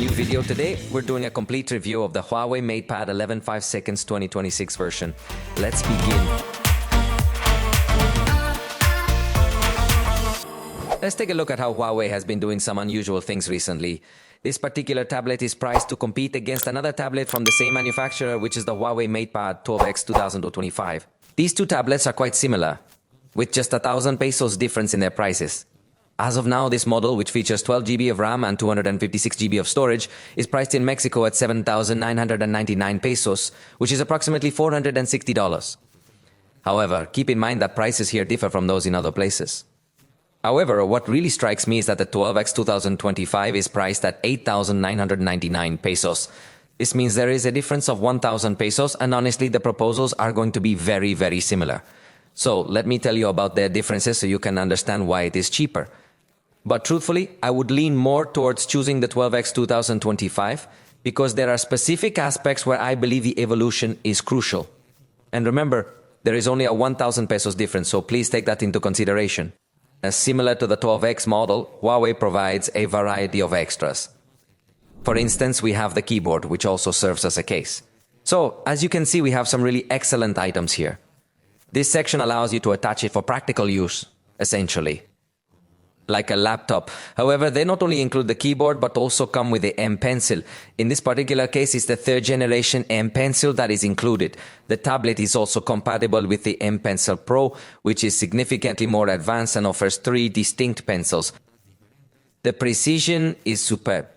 new video. Today, we're doing a complete review of the HUAWEI MatePad 11.5 seconds 2026 version. Let's begin. Let's take a look at how Huawei has been doing some unusual things recently. This particular tablet is priced to compete against another tablet from the same manufacturer, which is the HUAWEI MatePad 12X 2025. These two tablets are quite similar, with just 1,000 pesos difference in their prices. As of now, this model, which features 12 GB of RAM and 256 GB of storage, is priced in Mexico at 7,999 pesos, which is approximately $460. However, keep in mind that prices here differ from those in other places. However, what really strikes me is that the 12X 2025 is priced at 8,999 pesos. This means there is a difference of 1,000 pesos, and honestly, the proposals are going to be very, very similar. So let me tell you about their differences so you can understand why it is cheaper. But truthfully, I would lean more towards choosing the 12X 2025 because there are specific aspects where I believe the evolution is crucial. And remember, there is only a 1,000 pesos difference, so please take that into consideration. As similar to the 12X model, Huawei provides a variety of extras. For instance, we have the keyboard, which also serves as a case. So, as you can see, we have some really excellent items here. This section allows you to attach it for practical use, essentially, like a laptop. However, they not only include the keyboard, but also come with the M Pencil. In this particular case, it's the 3rd generation M Pencil that is included. The tablet is also compatible with the M Pencil Pro, which is significantly more advanced and offers 3 distinct pencils. The precision is superb.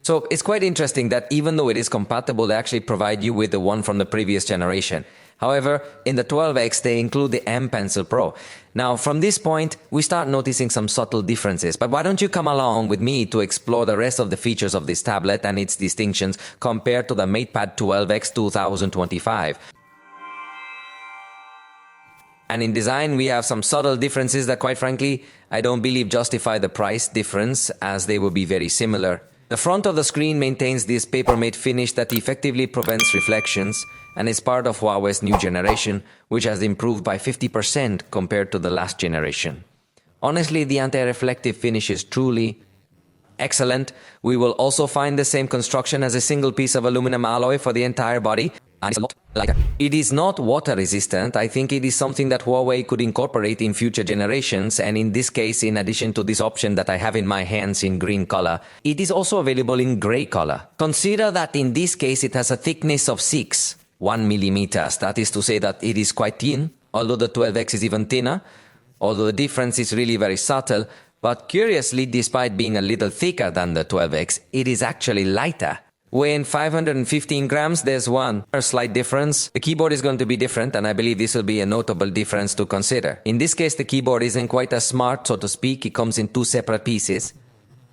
So it's quite interesting that even though it is compatible, they actually provide you with the one from the previous generation. However, in the 12X, they include the M Pencil Pro. Now, from this point, we start noticing some subtle differences. But why don't you come along with me to explore the rest of the features of this tablet and its distinctions compared to the MatePad 12X 2025. And in design, we have some subtle differences that, quite frankly, I don't believe justify the price difference, as they will be very similar. The front of the screen maintains this paper matte finish that effectively prevents reflections and is part of Huawei's new generation, which has improved by 50% compared to the last generation. Honestly, the anti-reflective finish is truly excellent. We will also find the same construction as a single piece of aluminum alloy for the entire body, and it's a lot lighter. It is not water resistant. I think it is something that Huawei could incorporate in future generations, and in this case, in addition to this option that I have in my hands in green color, it is also available in gray color. Consider that in this case it has a thickness of 1 millimeters. That is to say that it is quite thin, although the 12X is even thinner, although the difference is really very subtle. But curiously, despite being a little thicker than the 12X, it is actually lighter. Weighing 515 grams, there's one slight difference. The keyboard is going to be different, and I believe this will be a notable difference to consider. In this case, the keyboard isn't quite as smart, so to speak. It comes in 2 separate pieces.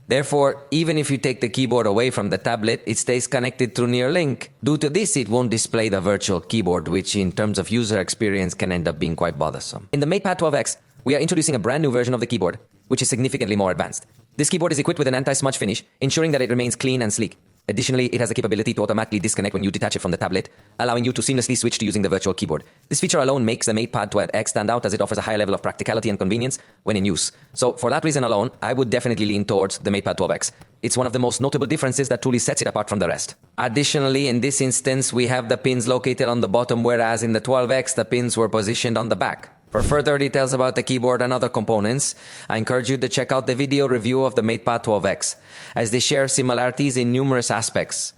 Therefore, even if you take the keyboard away from the tablet, it stays connected through Neuralink. Due to this, it won't display the virtual keyboard, which in terms of user experience can end up being quite bothersome. In the MatePad 12X, we are introducing a brand new version of the keyboard, which is significantly more advanced. This keyboard is equipped with an anti-smudge finish, ensuring that it remains clean and sleek. Additionally, it has the capability to automatically disconnect when you detach it from the tablet, allowing you to seamlessly switch to using the virtual keyboard. This feature alone makes the MatePad 12X stand out, as it offers a high level of practicality and convenience when in use. So for that reason alone, I would definitely lean towards the MatePad 12X. It's one of the most notable differences that truly sets it apart from the rest. Additionally, in this instance, we have the pins located on the bottom, whereas in the 12X, the pins were positioned on the back. For further details about the keyboard and other components, I encourage you to check out the video review of the MatePad 12X, as they share similarities in numerous aspects.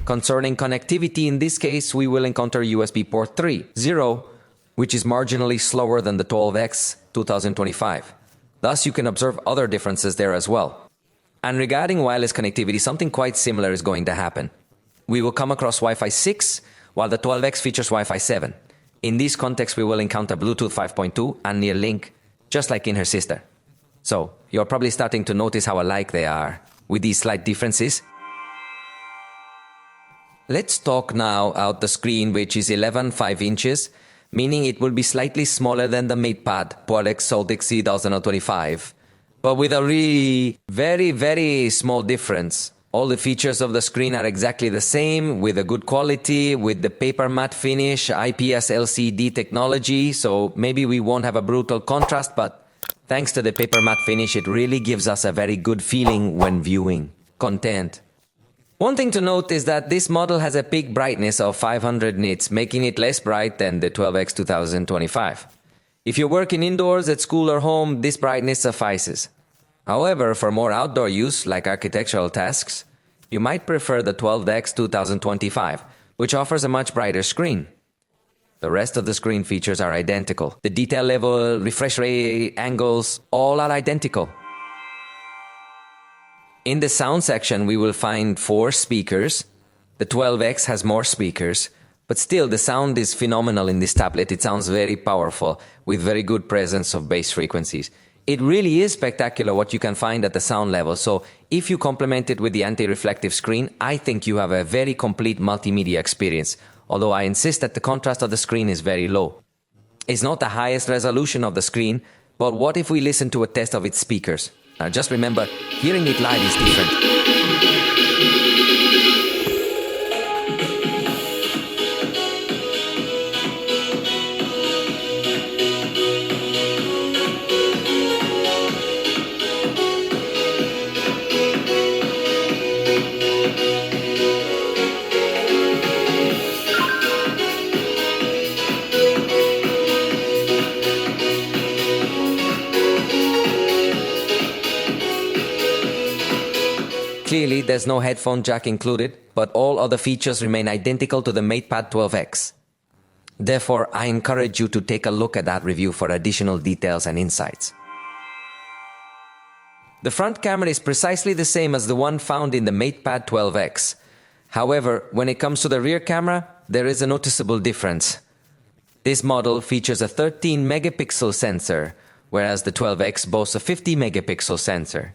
Concerning connectivity, in this case, we will encounter USB port 3.0, which is marginally slower than the 12X 2025. Thus, you can observe other differences there as well. And regarding wireless connectivity, something quite similar is going to happen. We will come across Wi-Fi 6, while the 12X features Wi-Fi 7. In this context, we will encounter Bluetooth 5.2 and Neuralink, just like in her sister. So, you're probably starting to notice how alike they are, with these slight differences. Let's talk now about the screen, which is 11.5 inches, meaning it will be slightly smaller than the MatePad 12X 2025, but with a really very, very small difference. All the features of the screen are exactly the same, with a good quality, with the paper matte finish, IPS LCD technology, so maybe we won't have a brutal contrast, but thanks to the paper matte finish, it really gives us a very good feeling when viewing content. One thing to note is that this model has a peak brightness of 500 nits, making it less bright than the 12X 2025. If you're working indoors, at school or home, this brightness suffices. However, for more outdoor use, like architectural tasks, you might prefer the 12X 2025, which offers a much brighter screen. The rest of the screen features are identical. The detail level, refresh rate, angles, all are identical. In the sound section, we will find 4 speakers. The 12X has more speakers, but still the sound is phenomenal in this tablet. It sounds very powerful with very good presence of bass frequencies. It really is spectacular what you can find at the sound level. So if you complement it with the anti-reflective screen, I think you have a very complete multimedia experience. Although I insist that the contrast of the screen is very low. It's not the highest resolution of the screen, but what if we listen to a test of its speakers? Now just remember, hearing it live is different. Clearly, there's no headphone jack included, but all other features remain identical to the MatePad 12X. Therefore, I encourage you to take a look at that review for additional details and insights. The front camera is precisely the same as the one found in the MatePad 12X. However, when it comes to the rear camera, there is a noticeable difference. This model features a 13 megapixel sensor, whereas the 12X boasts a 50 megapixel sensor.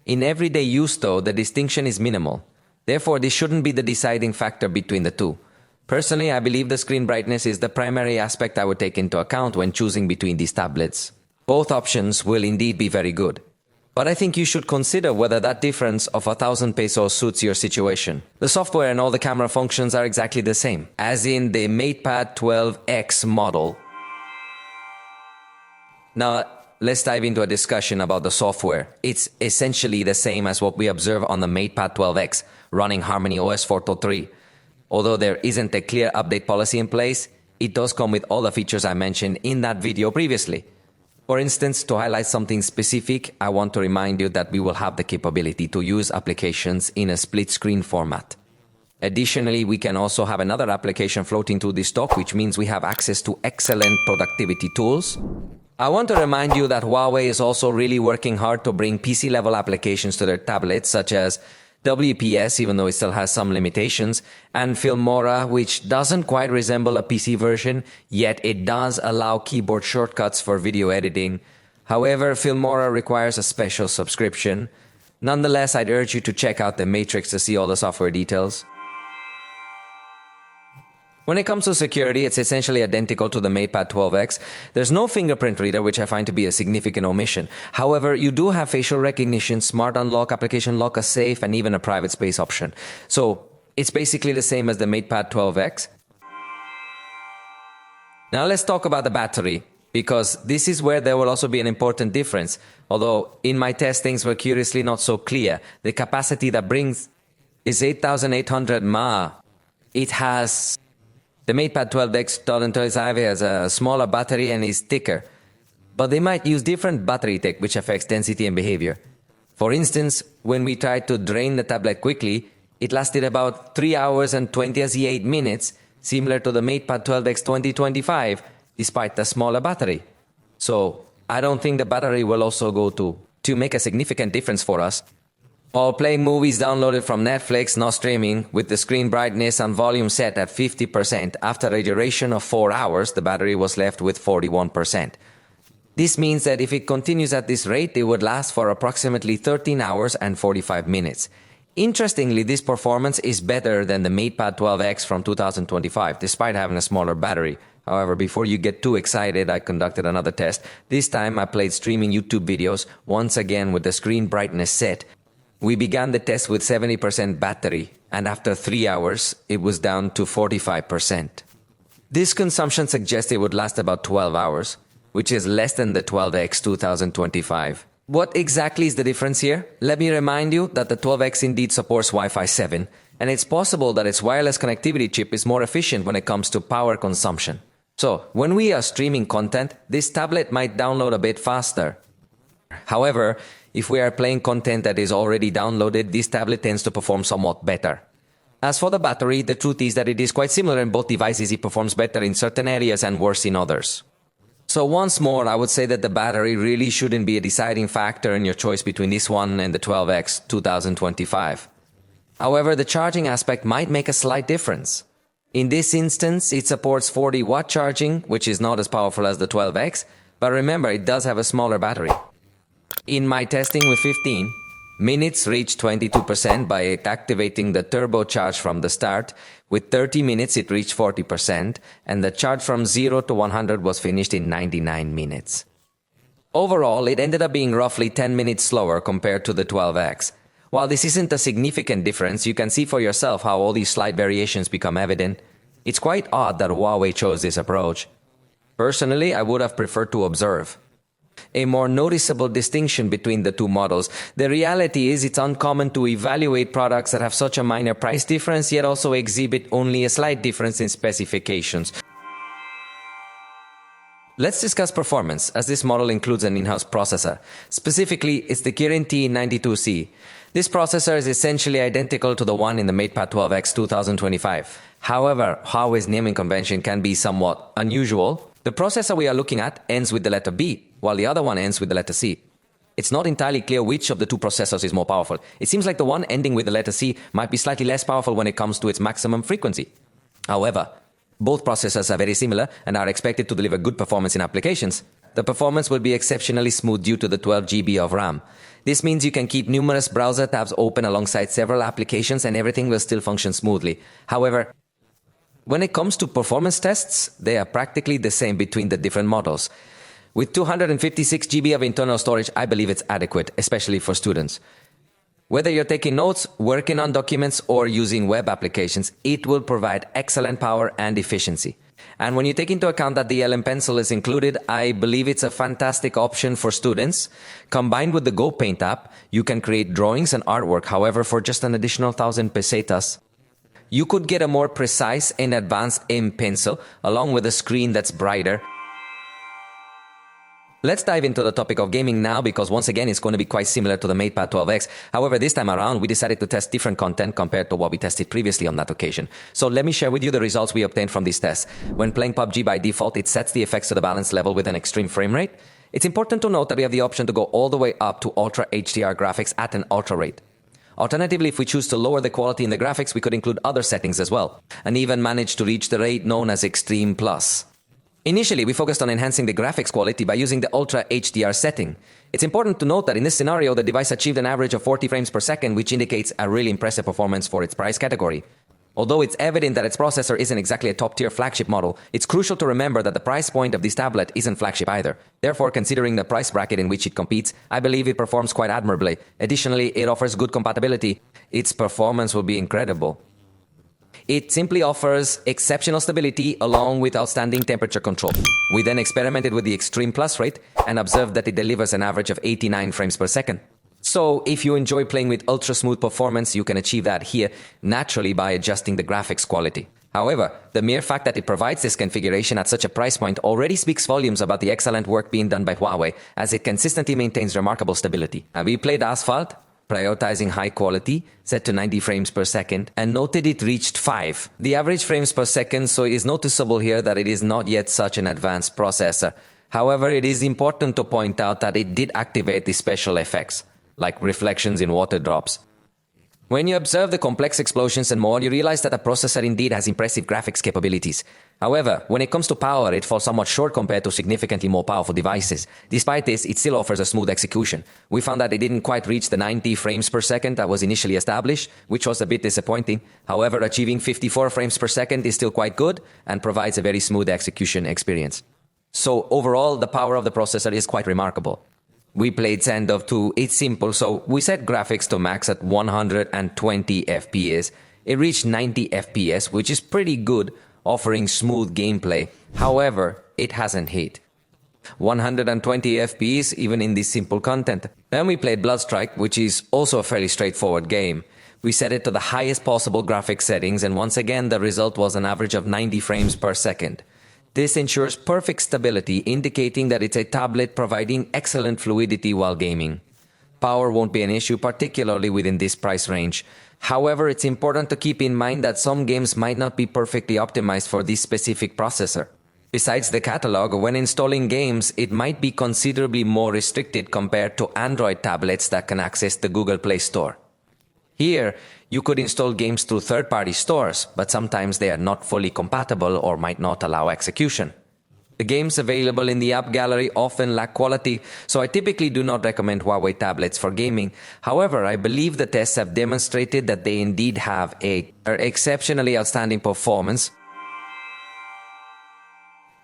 In everyday use though, the distinction is minimal. Therefore, this shouldn't be the deciding factor between the two. Personally, I believe the screen brightness is the primary aspect I would take into account when choosing between these tablets. Both options will indeed be very good. But I think you should consider whether that difference of 1,000 pesos suits your situation. The software and all the camera functions are exactly the same, as in the MatePad 12X model. Now, let's dive into a discussion about the software. It's essentially the same as what we observe on the MatePad 12X, running Harmony OS 4.3. Although there isn't a clear update policy in place, it does come with all the features I mentioned in that video previously. For instance, to highlight something specific, I want to remind you that we will have the capability to use applications in a split screen format. Additionally, we can also have another application floating through this dock, which means we have access to excellent productivity tools. I want to remind you that Huawei is also really working hard to bring PC-level applications to their tablets, such as WPS, even though it still has some limitations, and Filmora, which doesn't quite resemble a PC version, yet it does allow keyboard shortcuts for video editing. However, Filmora requires a special subscription. Nonetheless, I'd urge you to check out the Matrix to see all the software details. When it comes to security, it's essentially identical to the MatePad 12X. There's no fingerprint reader, which I find to be a significant omission. However, you do have facial recognition, smart unlock, application lock, a safe, and even a private space option. So it's basically the same as the MatePad 12X. Now let's talk about the battery, because this is where there will also be an important difference. Although in my test things were curiously not so clear. The capacity that brings is 8,800 mAh. It has... The MatePad 12X 2025 has a smaller battery and is thicker, but they might use different battery tech which affects density and behavior. For instance, when we tried to drain the tablet quickly, it lasted about 3 hours and 28 minutes, similar to the MatePad 12X 2025, despite the smaller battery. So I don't think the battery will also go to make a significant difference for us. While playing movies downloaded from Netflix, not streaming, with the screen brightness and volume set at 50%, after a duration of 4 hours, the battery was left with 41%. This means that if it continues at this rate, it would last for approximately 13 hours and 45 minutes. Interestingly, this performance is better than the MatePad 12X from 2025, despite having a smaller battery. However, before you get too excited, I conducted another test. This time I played streaming YouTube videos, once again with the screen brightness set. We began the test with 70% battery, and after 3 hours, it was down to 45%. This consumption suggests it would last about 12 hours, which is less than the 12X 2025. What exactly is the difference here? Let me remind you that the 12X indeed supports Wi-Fi 7, and it's possible that its wireless connectivity chip is more efficient when it comes to power consumption. So, when we are streaming content, this tablet might download a bit faster. However, if we are playing content that is already downloaded, this tablet tends to perform somewhat better. As for the battery, the truth is that it is quite similar in both devices. It performs better in certain areas and worse in others. So once more, I would say that the battery really shouldn't be a deciding factor in your choice between this one and the 12X 2025. However, the charging aspect might make a slight difference. In this instance, it supports 40-watt charging, which is not as powerful as the 12X, but remember, it does have a smaller battery. In my testing with 15 minutes reached 22% by activating the turbocharge from the start. With 30 minutes it reached 40%, and the charge from 0 to 100 was finished in 99 minutes. Overall, it ended up being roughly 10 minutes slower compared to the 12X. While this isn't a significant difference, you can see for yourself how all these slight variations become evident. It's quite odd that Huawei chose this approach. Personally, I would have preferred to observe a more noticeable distinction between the two models. The reality is it's uncommon to evaluate products that have such a minor price difference yet also exhibit only a slight difference in specifications. Let's discuss performance, as this model includes an in-house processor. Specifically, it's the Kirin T92C. This processor is essentially identical to the one in the MatePad 12X 2025. However, Huawei's naming convention can be somewhat unusual. The processor we are looking at ends with the letter B, while the other one ends with the letter C. It's not entirely clear which of the two processors is more powerful. It seems like the one ending with the letter C might be slightly less powerful when it comes to its maximum frequency. However, both processors are very similar and are expected to deliver good performance in applications. The performance will be exceptionally smooth due to the 12 GB of RAM. This means you can keep numerous browser tabs open alongside several applications and everything will still function smoothly. However, when it comes to performance tests, they are practically the same between the different models. With 256 GB of internal storage, I believe it's adequate, especially for students. Whether you're taking notes, working on documents, or using web applications, it will provide excellent power and efficiency. And when you take into account that the LM Pencil is included, I believe it's a fantastic option for students. Combined with the Go Paint app, you can create drawings and artwork, however, for just an additional 1,000 pesetas. You could get a more precise and advanced M Pencil, along with a screen that's brighter. Let's dive into the topic of gaming now, because once again it's going to be quite similar to the MatePad 12X. However, this time around we decided to test different content compared to what we tested previously on that occasion. So let me share with you the results we obtained from these tests. When playing PUBG by default, it sets the effects to the balance level with an extreme frame rate. It's important to note that we have the option to go all the way up to Ultra HDR graphics at an ultra rate. Alternatively, if we choose to lower the quality in the graphics, we could include other settings as well, and even manage to reach the rate known as Extreme Plus. Initially, we focused on enhancing the graphics quality by using the Ultra HDR setting. It's important to note that in this scenario, the device achieved an average of 40 frames per second, which indicates a really impressive performance for its price category. Although it's evident that its processor isn't exactly a top-tier flagship model, it's crucial to remember that the price point of this tablet isn't flagship either. Therefore, considering the price bracket in which it competes, I believe it performs quite admirably. Additionally, it offers good compatibility. Its performance will be incredible. It simply offers exceptional stability along with outstanding temperature control. We then experimented with the Extreme Plus rate and observed that it delivers an average of 89 frames per second. So if you enjoy playing with ultra smooth performance, you can achieve that here naturally by adjusting the graphics quality. However, the mere fact that it provides this configuration at such a price point already speaks volumes about the excellent work being done by Huawei, as it consistently maintains remarkable stability. And we played Asphalt, prioritizing high quality, set to 90 frames per second, and noted it reached 5. The average frames per second, so it is noticeable here that it is not yet such an advanced processor. However, it is important to point out that it did activate the special effects, like reflections in water drops. When you observe the complex explosions and more, you realize that the processor indeed has impressive graphics capabilities. However, when it comes to power, it falls somewhat short compared to significantly more powerful devices. Despite this, it still offers a smooth execution. We found that it didn't quite reach the 90 frames per second that was initially established, which was a bit disappointing. However, achieving 54 frames per second is still quite good and provides a very smooth execution experience. So overall, the power of the processor is quite remarkable. We played Standoff 2, it's simple, so we set graphics to max at 120 FPS. It reached 90 FPS, which is pretty good, offering smooth gameplay. However, it hasn't hit. 120 FPS even in this simple content. Then we played Bloodstrike, which is also a fairly straightforward game. We set it to the highest possible graphics settings, and once again the result was an average of 90 frames per second. This ensures perfect stability, indicating that it's a tablet providing excellent fluidity while gaming. Power won't be an issue, particularly within this price range. However, it's important to keep in mind that some games might not be perfectly optimized for this specific processor. Besides the catalog, when installing games, it might be considerably more restricted compared to Android tablets that can access the Google Play Store. Here, you could install games through third-party stores, but sometimes they are not fully compatible or might not allow execution. The games available in the app gallery often lack quality, so I typically do not recommend Huawei tablets for gaming. However, I believe the tests have demonstrated that they indeed have an exceptionally outstanding performance.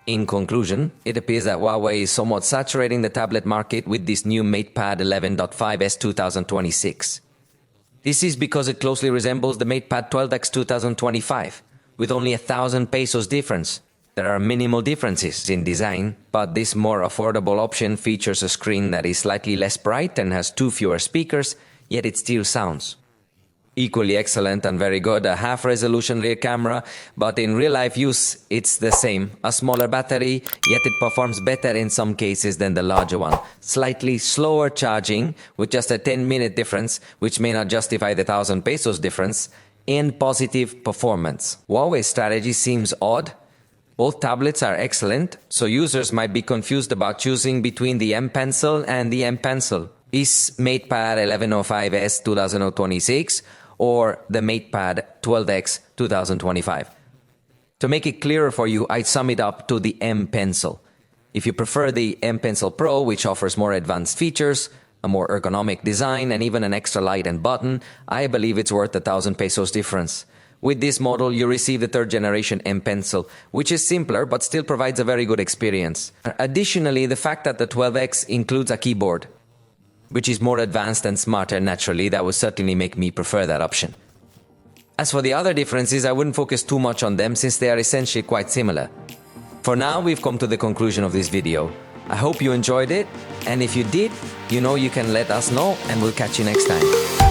In conclusion, it appears that Huawei is somewhat saturating the tablet market with this new MatePad 11.5 2026. This is because it closely resembles the MatePad 12X 2025, with only 1,000 pesos difference. There are minimal differences in design, but this more affordable option features a screen that is slightly less bright and has 2 fewer speakers, yet it still sounds. Equally excellent and very good, a half-resolution rear camera, but in real-life use it's the same. A smaller battery, yet it performs better in some cases than the larger one. Slightly slower charging, with just a 10-minute difference, which may not justify the 1,000 pesos difference, and positive performance. Huawei's strategy seems odd. Both tablets are excellent, so users might be confused about choosing between the M Pencil and the M Pencil. Is MatePad 11.5 2026 or the MatePad 12X 2025? To make it clearer for you, I'd sum it up to the M Pencil. If you prefer the M Pencil Pro, which offers more advanced features, a more ergonomic design, and even an extra light and button, I believe it's worth the 1,000 pesos difference. With this model, you receive the 3rd generation M Pencil, which is simpler but still provides a very good experience. Additionally, the fact that the 12X includes a keyboard, which is more advanced and smarter naturally, that would certainly make me prefer that option. As for the other differences, I wouldn't focus too much on them since they are essentially quite similar. For now, we've come to the conclusion of this video. I hope you enjoyed it, and if you did, you know you can let us know, and we'll catch you next time.